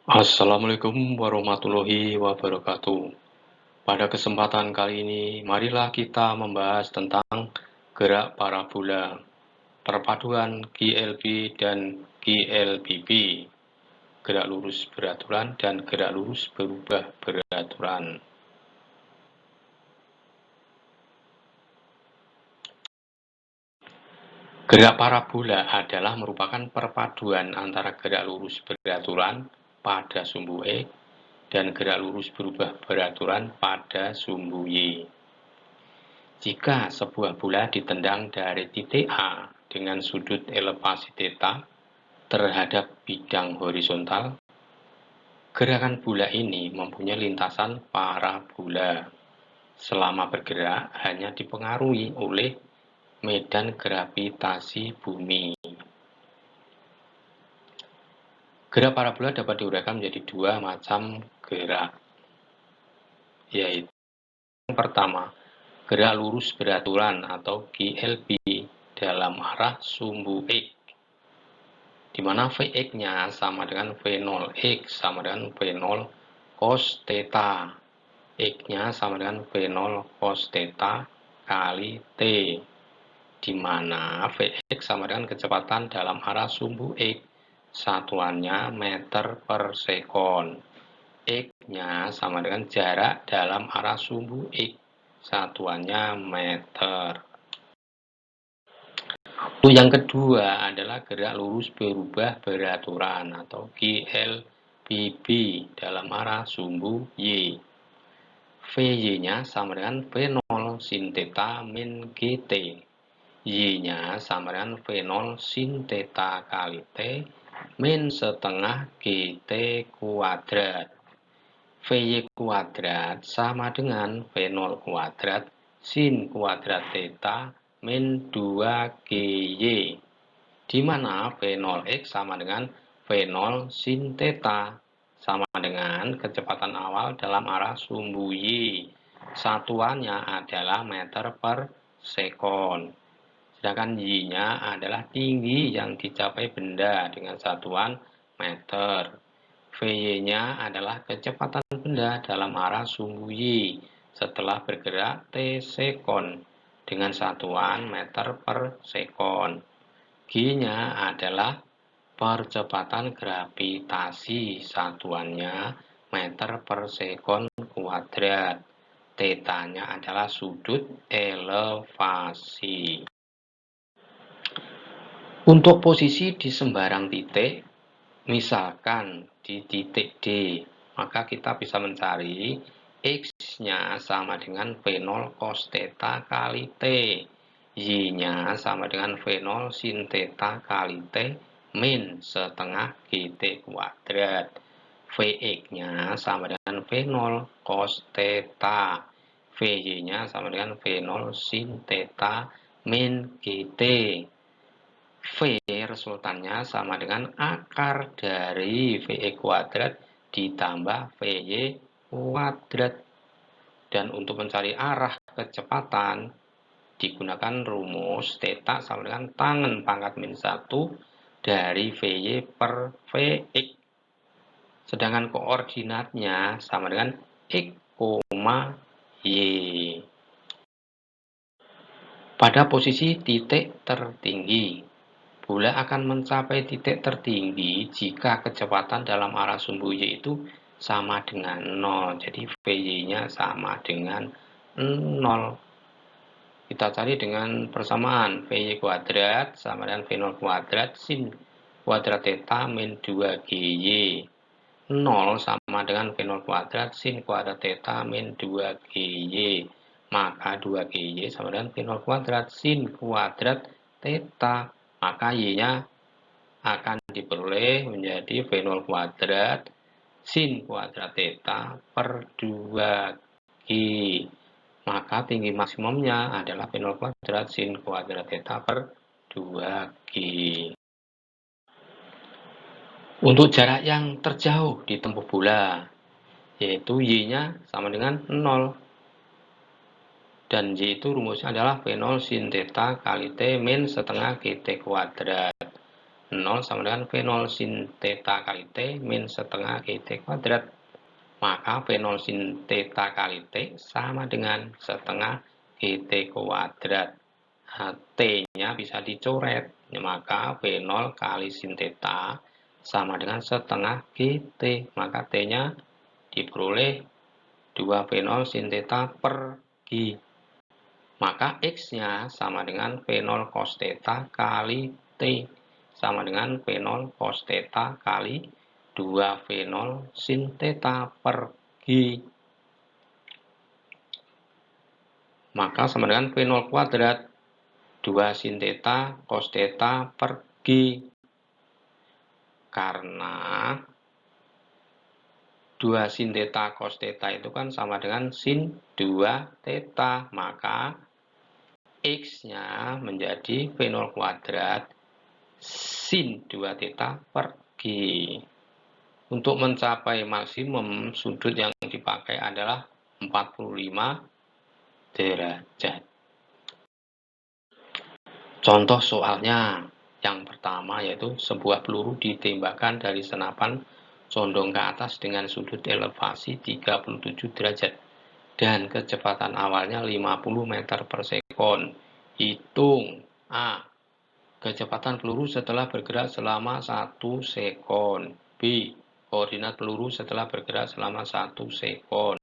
Assalamualaikum warahmatullahi wabarakatuh. Pada kesempatan kali ini, marilah kita membahas tentang gerak parabola, perpaduan GLB dan GLBB, gerak lurus beraturan dan gerak lurus berubah beraturan. Gerak parabola adalah merupakan perpaduan antara gerak lurus beraturan pada sumbu X dan gerak lurus berubah beraturan pada sumbu Y. Jika sebuah bola ditendang dari titik A dengan sudut elevasi θ terhadap bidang horizontal, gerakan bola ini mempunyai lintasan parabola. Selama bergerak hanya dipengaruhi oleh medan gravitasi bumi. Gerak parabola dapat diuraikan menjadi dua macam gerak, yaitu yang pertama, gerak lurus beraturan atau GLB dalam arah sumbu X, di mana Vx-nya sama dengan V0, X sama dengan V0 cos θ, X-nya sama dengan V0 cos θ kali T, di mana Vx sama dengan kecepatan dalam arah sumbu X, satuannya meter per sekon. X-nya sama dengan jarak dalam arah sumbu X, satuannya meter. Yang kedua adalah gerak lurus berubah beraturan atau GLBB dalam arah sumbu Y. Vy-nya sama dengan V0 sin θ min GT. Y-nya sama dengan V0 sin θ kali T min setengah GT kuadrat. Vy kuadrat sama dengan V0 kuadrat sin kuadrat θ min 2GY, di mana V0X sama dengan V0 sin θ, sama dengan kecepatan awal dalam arah sumbu Y. Satuannya adalah meter per sekon. Sedangkan Y-nya adalah tinggi yang dicapai benda dengan satuan meter. Vy-nya adalah kecepatan benda dalam arah sumbu Y setelah bergerak T sekon dengan satuan meter per sekon. G-nya adalah percepatan gravitasi, satuannya meter per sekon kuadrat. Θ-nya adalah sudut elevasi. Untuk posisi di sembarang titik, misalkan di titik D, maka kita bisa mencari X-nya sama dengan V0 cos θ kali T, Y-nya sama dengan V0 sin θ kali T min setengah GT kuadrat. Vx-nya sama dengan V0 cos θ, Vy-nya sama dengan V0 sin θ min GT. V resultannya sama dengan akar dari Vx kuadrat ditambah Vy kuadrat. Dan untuk mencari arah kecepatan, digunakan rumus θ sama dengan tangen pangkat min 1 dari Vy per Vx. Sedangkan koordinatnya sama dengan X, Y. Pada posisi titik tertinggi, bola akan mencapai titik tertinggi jika kecepatan dalam arah sumbu Y itu sama dengan 0. Jadi Vy-nya sama dengan 0. Kita cari dengan persamaan. Vy kuadrat sama dengan V0 kuadrat sin kuadrat θ min 2GY. 0 sama dengan V0 kuadrat sin kuadrat θ min 2GY. Maka 2GY sama dengan V0 kuadrat sin kuadrat θ. Maka Y-nya akan diperoleh menjadi V0 kuadrat sin kuadrat θ per 2G. Maka tinggi maksimumnya adalah V0 kuadrat sin kuadrat θ per 2G. Untuk jarak yang terjauh ditempuh bola, yaitu Y-nya sama dengan 0. Dan Y itu rumusnya adalah V0 sin θ kali T min setengah GT kuadrat. 0 sama dengan V0 sin theta kali T min setengah GT kuadrat. Maka V0 sin theta kali T sama dengan setengah GT kuadrat. Nah, T-nya bisa dicoret. Maka V0 kali sin theta sama dengan setengah GT. Maka T-nya diperoleh 2 V0 sin theta per G. Maka X-nya sama dengan V0 cos theta kali T. Sama dengan V0 cos theta kali 2 V0 sin theta per G. Maka sama dengan V0 kuadrat 2 sin theta cos theta per G. Karena 2 sin theta cos theta itu kan sama dengan sin 2 theta. Maka X-nya menjadi V0 kuadrat sin 2 theta per G. Untuk mencapai maksimum, sudut yang dipakai adalah 45 derajat. Contoh soalnya yang pertama yaitu sebuah peluru ditembakkan dari senapan condong ke atas dengan sudut elevasi 37 derajat dan kecepatan awalnya 50 meter per sekon. Hitung A. Kecepatan peluru setelah bergerak selama 1 sekon. B. Koordinat peluru setelah bergerak selama 1 sekon.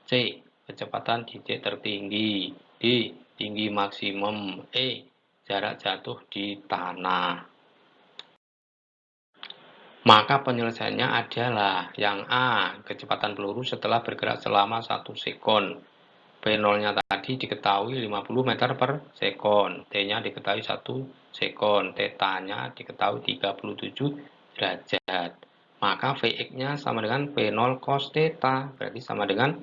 C. Kecepatan titik tertinggi. D. Tinggi maksimum. E. Jarak jatuh di tanah. Maka penyelesaiannya adalah yang A, kecepatan peluru setelah bergerak selama 1 sekon. V0-nya tadi diketahui 50 meter per sekon. T-nya diketahui 1 sekon. Theta-nya diketahui 37 derajat. Maka Vx-nya sama dengan V0 cos theta. Berarti sama dengan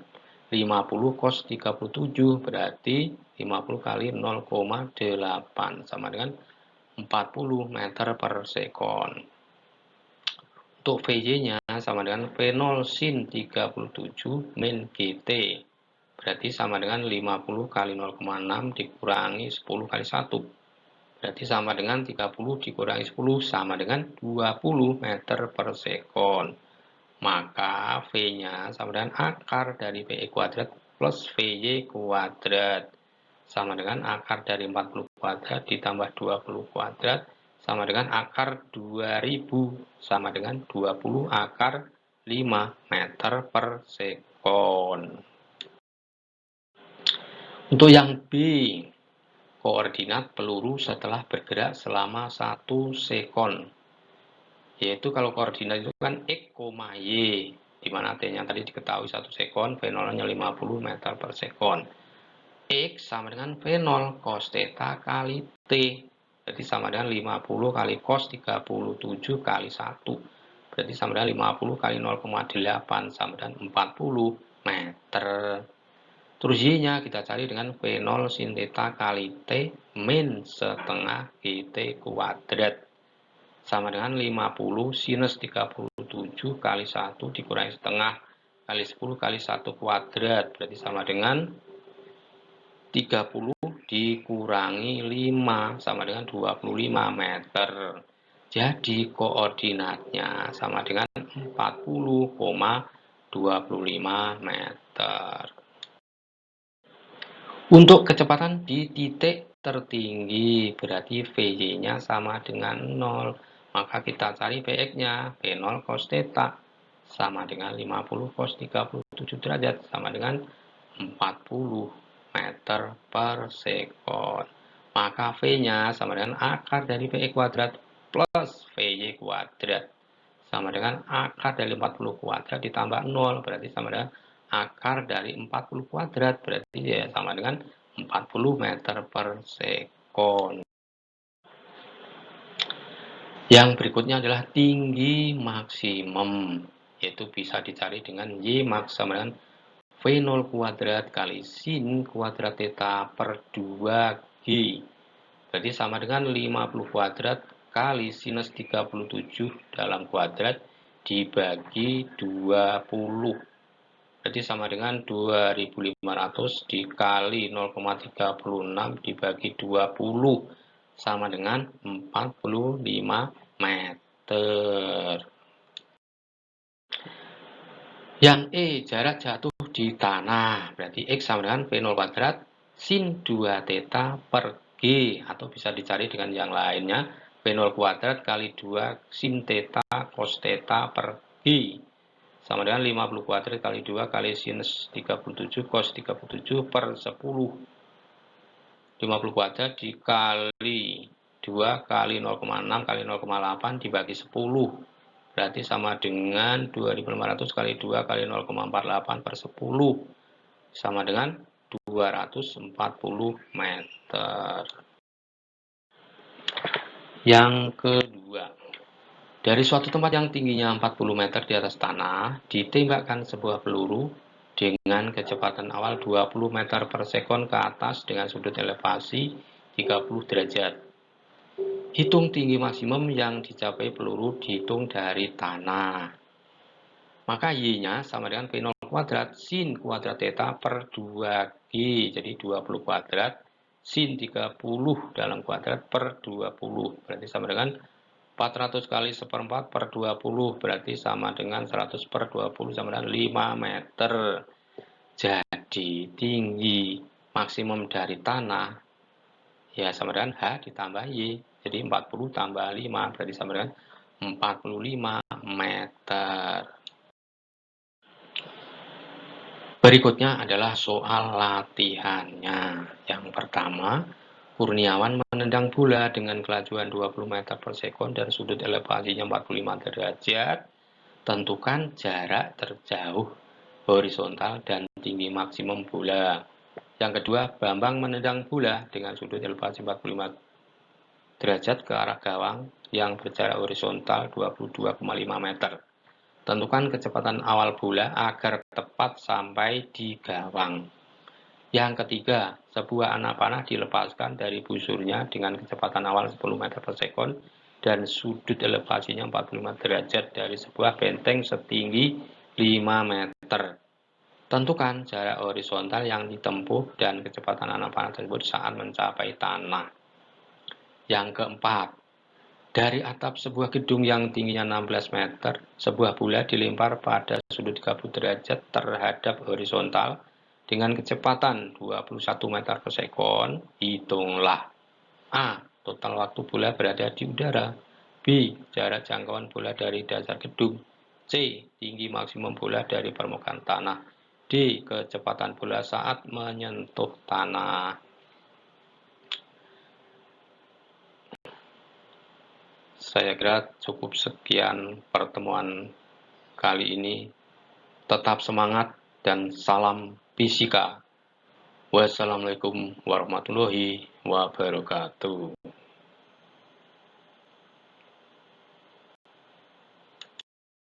50 cos 37. Berarti 50 kali 0,8. Sama dengan 40 meter per sekon. Untuk Vy-nya sama dengan V0 sin 37 min GT. Berarti sama dengan 50 kali 0,6 dikurangi 10 kali 1. Berarti sama dengan 30 dikurangi 10 sama dengan 20 meter per sekon. Maka V-nya sama dengan akar dari VE kuadrat plus VY kuadrat. Sama dengan akar dari 40 kuadrat ditambah 20 kuadrat sama dengan akar 2000 sama dengan 20 akar 5 meter per sekon. Untuk yang B, koordinat peluru setelah bergerak selama 1 sekon. Yaitu kalau koordinat itu kan X, Y, di mana T-nya tadi diketahui 1 sekon, V0-nya 50 meter per sekon. X sama dengan V0 cos theta kali T. Berarti sama dengan 50 kali cos 37 kali 1. Berarti sama dengan 50 kali 0,8 sama dengan 40 meter. Terus Y-nya kita cari dengan V0 sin theta kali T min setengah GT kuadrat. Sama dengan 50 sinus 37 kali 1 dikurangi setengah kali 10 kali 1 kuadrat. Berarti sama dengan 30 dikurangi 5 sama dengan 25 meter. Jadi koordinatnya sama dengan 40,25 meter. Untuk kecepatan di titik tertinggi berarti Vy-nya sama dengan 0. Maka kita cari Vx-nya, V0 cos theta sama dengan 50 cos 37 derajat sama dengan 40 meter per sekon. Maka V-nya sama dengan akar dari VE kuadrat plus VY kuadrat. Sama dengan akar dari 40 kuadrat ditambah 0. Berarti sama dengan akar dari 40 kuadrat. Berarti ya sama dengan 40 meter per sekon. Yang berikutnya adalah tinggi maksimum. Yaitu bisa dicari dengan Y max sama dengan V0 kuadrat kali sin kuadrat theta per 2G. Berarti sama dengan 50 kuadrat kali sinus 37 dalam kuadrat dibagi 20. Berarti sama dengan 2500 dikali 0,36 dibagi 20. Sama dengan 45 meter. Yang E, jarak jatuh di tanah. Berarti X sama dengan V0 kuadrat sin 2 theta per G. Atau bisa dicari dengan yang lainnya. V0 kuadrat kali 2 sin theta cos theta per G. Sama dengan 50 kuadrat kali 2 kali sinus 37 cos 37 per 10. 50 kuadrat dikali 2 kali 0,6 kali 0,8 dibagi 10. Berarti sama dengan 2500 kali 2 kali 0,48 per 10. Sama dengan 240 meter. Yang kedua, dari suatu tempat yang tingginya 40 meter di atas tanah, ditembakkan sebuah peluru dengan kecepatan awal 20 meter per sekon ke atas dengan sudut elevasi 30 derajat. Hitung tinggi maksimum yang dicapai peluru dihitung dari tanah. Maka Y-nya sama dengan V0 kuadrat sin kuadrat theta per 2G. Jadi 20 kuadrat sin 30 dalam kuadrat per 20. Berarti sama dengan 400 kali 1/4 per 20. Berarti sama dengan 100 per 20 sama dengan 5 meter. Jadi tinggi maksimum dari tanah ya sama dengan H ditambah Y. Jadi 40 tambah 5 berarti sama dengan 45 meter. Berikutnya adalah soal latihannya. Yang pertama, Kurniawan menendang bola dengan kelajuan 20 meter per sekon dan sudut elevasinya 45 derajat. Tentukan jarak terjauh horizontal dan tinggi maksimum bola. Yang kedua, Bambang menendang bola dengan sudut elevasi 45 derajat ke arah gawang yang berjarak horizontal 22,5 meter. Tentukan kecepatan awal bola agar tepat sampai di gawang. Yang ketiga, sebuah anak panah dilepaskan dari busurnya dengan kecepatan awal 10 meter per sekon dan sudut elevasinya 45 derajat dari sebuah benteng setinggi 5 meter. Tentukan jarak horizontal yang ditempuh dan kecepatan anak panah tersebut saat mencapai tanah. Yang keempat, dari atap sebuah gedung yang tingginya 16 meter, sebuah bola dilempar pada sudut 30 derajat terhadap horizontal dengan kecepatan 21 meter per sekon. Hitunglah A. Total waktu bola berada di udara. B. Jarak jangkauan bola dari dasar gedung. C. Tinggi maksimum bola dari permukaan tanah. D. Kecepatan bola saat menyentuh tanah. Saya kira cukup sekian pertemuan kali ini. Tetap semangat dan salam fisika. Wassalamualaikum warahmatullahi wabarakatuh.